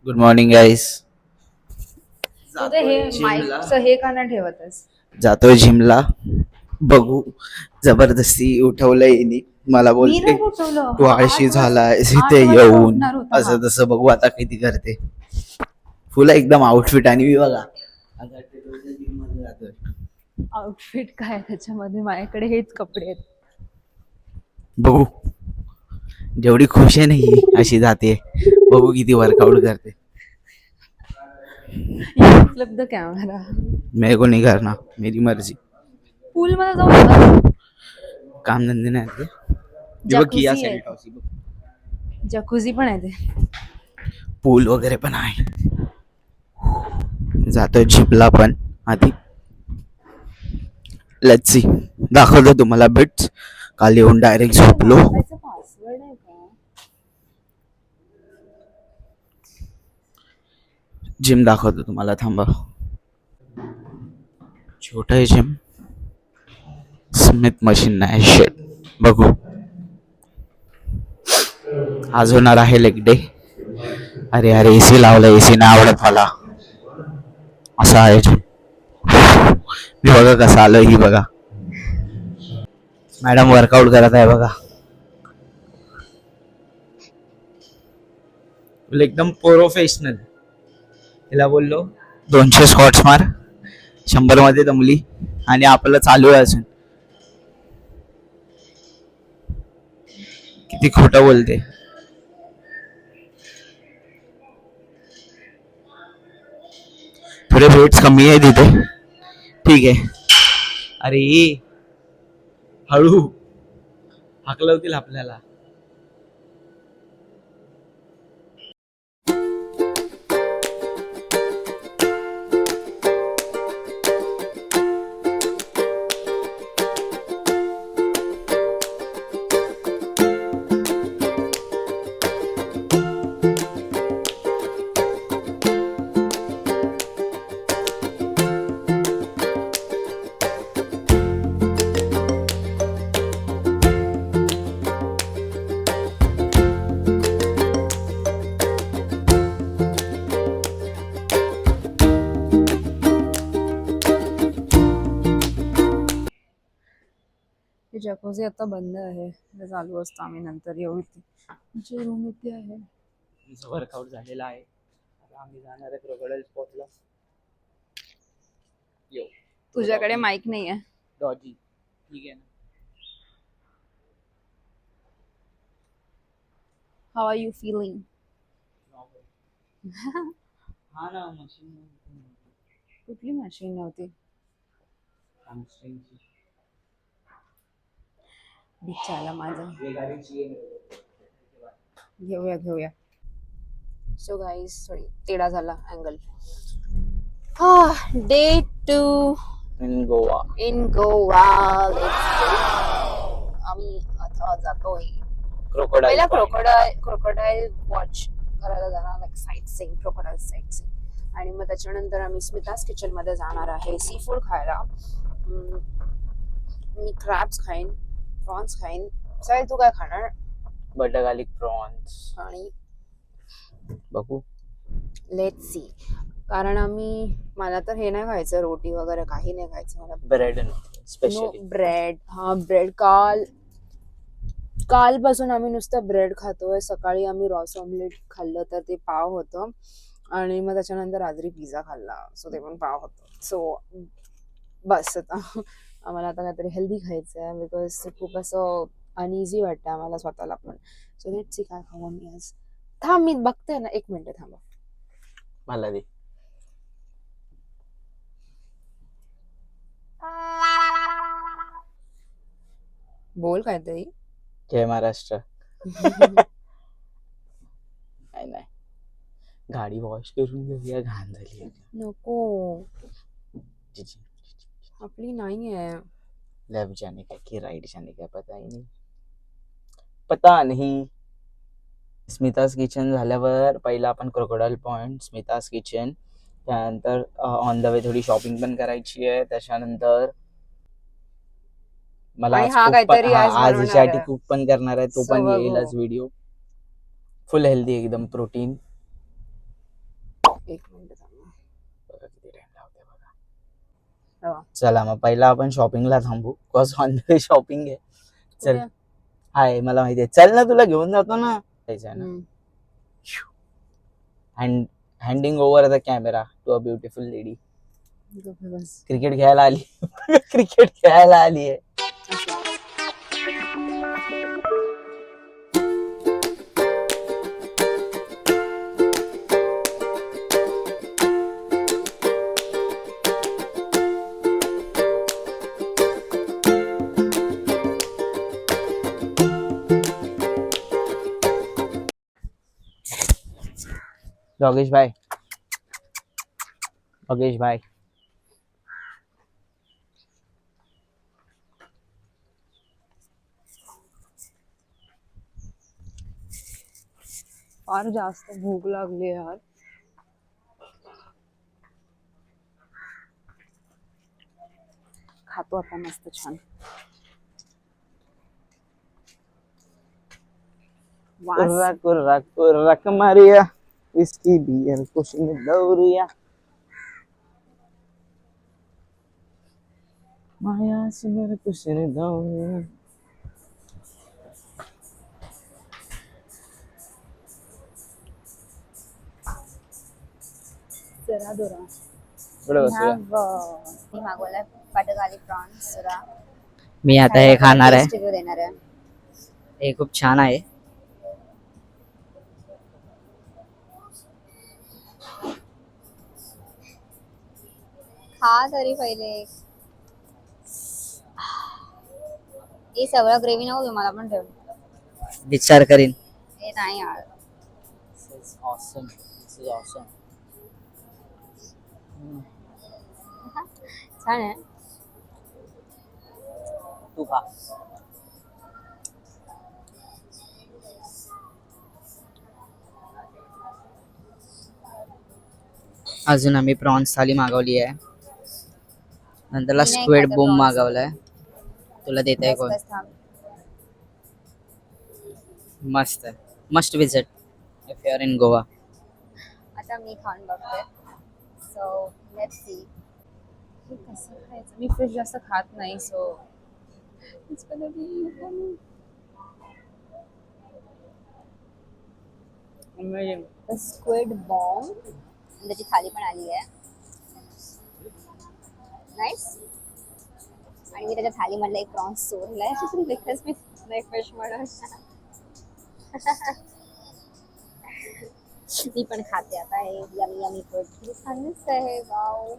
Good morning गाईस. तुझे हे माईकचं हे का नाही ठेवतस? जातोय जिमला. बघू, जबरदस्ती उठवलंय हिने. मला बोलते तू आळशी झालायस इथे येऊन, असं तसं. बघू आता किती करते. फुल एकदम आउटफिट आणि मी बघा आउटफिट काय त्याच्यामध्ये? माझ्याकडे हेच कपडे आहेत. बघू, जेवढी खुश आहे नाही अशी जाते. बघू किती वर्कआउट करते. उपलब्ध कॅमेरा. मेरे को नहीं करना, मेरी मर्जी. पूल मध्ये जाऊ. काम धंदे नाही आले. जकुझी आहे, जकुझी पण आहे ते. पूल वगैरे पण आहे. जातोय जिमला पण आधी. लेट्स सी, दाखवतो तुम्हाला बिट्स. काल येऊन डायरेक्ट झोपलो. पासवर्ड आहे का? जिम दाखवतो तुम्हाला, थांबा. छोटा आहे जिम. स्मिथ मशीन नाही शेट. बघू, आज होणार आहे लेग डे. अरे अरे, एसी लावला. एसी नाही आवडत मला. असं आहे जिम. मी बघा कसं आलो. ही बघा मॅडम वर्कआउट करत आहे बघा. एकदम प्रोफेशनल. तिला बोललो 200 स्क्वॉट्स मार, 100 मध्ये दमली आणि आपलं चालू आहे अजून. किती खोटं बोलते. थोडे वेट्स कमी आहे तिथे. ठीक आहे. अरे हळू हाकलवतील आपल्याला. जकुझी आता बंद आहे, चालू असतं. आम्ही नंतर येऊ. इथे रूम इथे आहे. वर्कआउट झालेला आहे. आता आम्ही जाणार आहे क्रोकोडाईल स्पॉटला. तुझ्याकडे माईक नाही आहे. डॉजी ठीक आहे ना. How are you feeling? हा ना, मशीन कुठली मशीन नव्हती? बिचारा माझा. घेऊया. सो गाईज, सॉरी, तेढा झाला अँगल. Day 2 in Goa. आम्ही आता जातोय क्रोकोडाईल क्रोकोडाईल वॉच करायला जाणार, like site seeing, crocodile site seeing. आणि मग त्याच्यानंतर आम्ही स्मितास किचन मध्ये जाणार आहे सी फूड खायला. मी क्रॅब्स खाईन, प्रॉन्स खाईन. साहिल, तू काय खाणार? Butter garlic prawns. आणि बघू, लेट्स सी. कारण मला तर हे नाही खायचं, रोटी वगैरे काही नाही खायचं मला. Bread specially. ब्रेड. हा, ब्रेड. कालपासून आम्ही नुसतं ब्रेड खातोय. सकाळी आम्ही रॉस ऑमलेट खाल्लं तर ते पाव होतं, आणि मग त्याच्यानंतर रात्री पिझ्झा खाल्ला, सो ते पण पाव होतं. सो बस, आता आम्हाला आता काहीतरी हेल्दी खायचं आहे, बिकॉज खूप असं अनइझी वाटतं आम्हाला स्वतःला पण. सो लेट्स सी काय खाऊ मी आज. थांब, मी बघते ना, 1 मिनिट थांबा. मला दे. बोल काहीतरी. जय महाराष्ट्र. नाही, गाडी वॉश करून घेऊया, घाण झाली. नको, आपली नाही आहे. लेफ्ट जाने का कि राइट जाने का पता नहीं. स्मितास किचन झाल्यावर पहिला आपण क्रोकोडाईल पॉइंट, स्मितास किचन, त्यानंतर ऑन द वे थोडी शॉपिंग पण करायची आहे. त्याच्यानंतर मला आज हिच्यासाठी कुक पण करणार आहे, तो पण येईलच व्हिडिओ. फुल हेल्दी, एकदम प्रोटीन. एक मिनिट थांबा. बघा किती टाइम लावते बघा. तेव्हा. चला मग पहिला आपण शॉपिंगला थांबू. Cause on the way shopping आहे. चल कुठे? हाय मला माहिती आहे. चल ना तुला घेऊन जातो ना. जायचं आहे ना. हम्म. Handing over the camera to a beautiful lady. गप्प बस. क्रिकेट खेळायला आली. क्रिकेट खेळायला आली आहे. योगेश भाई, योगेश भाई, फार जास्त भूक लागली यार. खातो आता मस्त छान. वास. कुर्रा कुर्रा कुर्रा कमारिया विस्की बियर कुशिंग दौरिया माया सुंदर कुशिंग दौरिया. जरा दोरा. पुढे बसूया. मी मागवलाय पाटगाली प्रॉन्स सुरा. मी आता हे खाणार आहे. रिव्ह्यू देणार आहे. हे खूप छान आहे. खा तरी पहिले. हे सगळं ग्रेव्ही नको घेऊ, मला पण ठेव. विचार करीन. हे नाही यार. छान आहे. तू खा. अजून आम्ही प्रॉन्स थाली मागवली आहे. नंतरला मी नाही स्क्विड खात बूम prawns. मागवलाय. तुला देत आहे बस कोण? बस थांब. मस्त आहे. Must visit if you are in Goa. आता मी खाऊन बघते. So let's see. हे कसं खायचं? मी फिश जास्त खात नाही, so it's gonna be amazing. Squid bomb त्याची थाली पण आली आहे. नाईस. आणि मी त्याच्या थाली मधला एक प्रॉन्स चोरलाय बिकॉज मी नाही फिश म्हणून. मी पण खाते आता. हे यमी यमी फूड किती छान दिसतंय. वाव.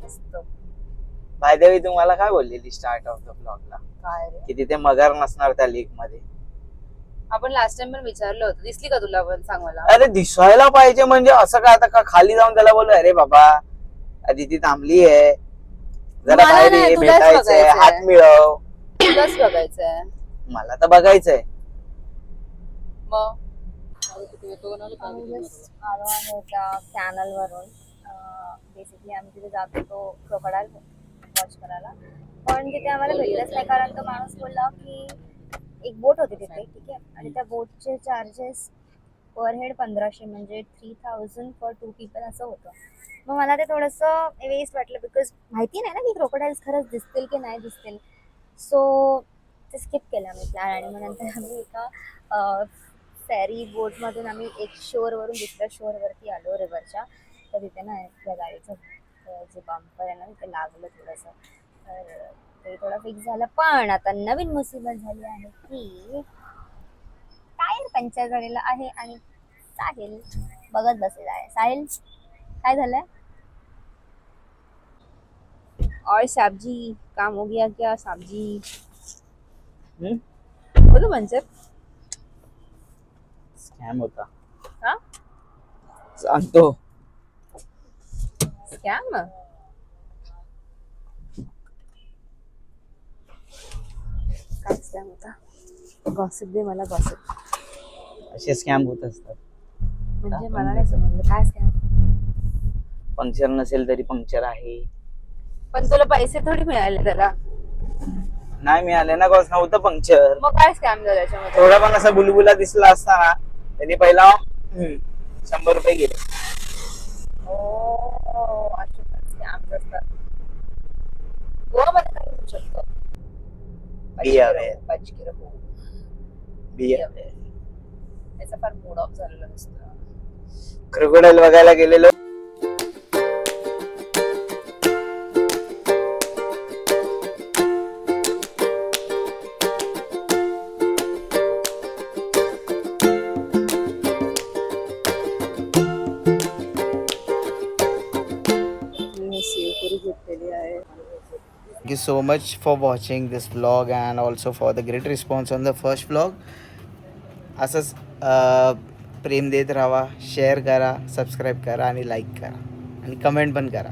मस्त. बाय द वे तुम्हाला काय बोललेली स्टार्ट ऑफ द ब्लॉगला काय रे? की तिथे मगर नसणार त्या लेक मध्ये. आपण लास्ट टाइम पण विचारलं होतं. दिसली का तुला? पण सांग मला. अरे दिसायला पाहिजे म्हणजे असं काय आता का खाली जाऊन त्याला बोलू अरे बाबा आधी ती थांबली आहे जरा मला बाहेर नाही, ये, तुलाच भेटायचंय बघायचंय. हात मिळव. तुलाच बघायचंय. मला तर बघायचंय. मग आम्ही जस्ट आलो आहे त्या कॅनल वरून. बेसिकली आम्ही तिथे जात होतो क्रोकोडाईल वॉच करायला, पण तिथे आम्हाला भेटलंच नाही कारण तो माणूस बोलला की एक बोट होती तिथे, ठीक आहे, आणि त्या बोटचे चार्जेस पर हेड 1500 म्हणजे 3000 फॉर 2 पीपल असं होतं. मग मला ते थोडंसं वेस्ट वाटलं बिकॉज माहिती नाही ना की क्रोकोडाईल्स खरंच दिसतील की नाही दिसतील. सो ते स्किप केलं आम्ही प्लॅन. आणि मग नंतर आम्ही एका फेरी बोटमधून आम्ही एक शोरवरून दुसऱ्या शोरवरती आलो रिव्हरच्या. तर तिथे ना त्या गाडीचं जे बंपर आहे ना तिथे लागलं थोडंसं, तर ते थोडं फिक्स झालं. पण आता नवीन मुसीबत झाली आहे की टायर पंक्चर झालेलं आहे आणि साहिल बघत बसलेला आहे. साहिल काय झालंय? और साबजी काम हो गया क्या? साबजी हम्म? बोलो पंचर. स्कॅम होता. हा? सांगतो. स्कॅम? काय स्कॅम होता? गॉसिप दे मला, गॉसिप. असे स्कॅम होत असतात. म्हणजे मला नाही समजलं काय स्कॅम. पंक्चर नसेल तरी पंक्चर आहे. पण तुला पैसे थोडी मिळाले त्याला, नाही मिळाले ना, कॉस नव्हतं पंक्चर. मग काय स्कॅम झालं याच्यामध्ये? थोडा पण असा बुलबुला दिसला असता ना, त्यांनी पहिला 100 रुपये गेले. असे स्कॅम असतात. गोवामध्ये काय होऊ शकतं? Be aware. बचकी रहो. Be aware. याचा फार मूड ऑफ झालेला दिसतो. क्रोकोडाईल बघायला गेलेलो. सेव करू घेतलेली आहे. Thank you so much for watching this vlog and also for the great response on the first vlog. असंच प्रेम देत राहा, शेअर करा, सबस्क्राईब करा आणि लाईक करा आणि कमेंट पण करा.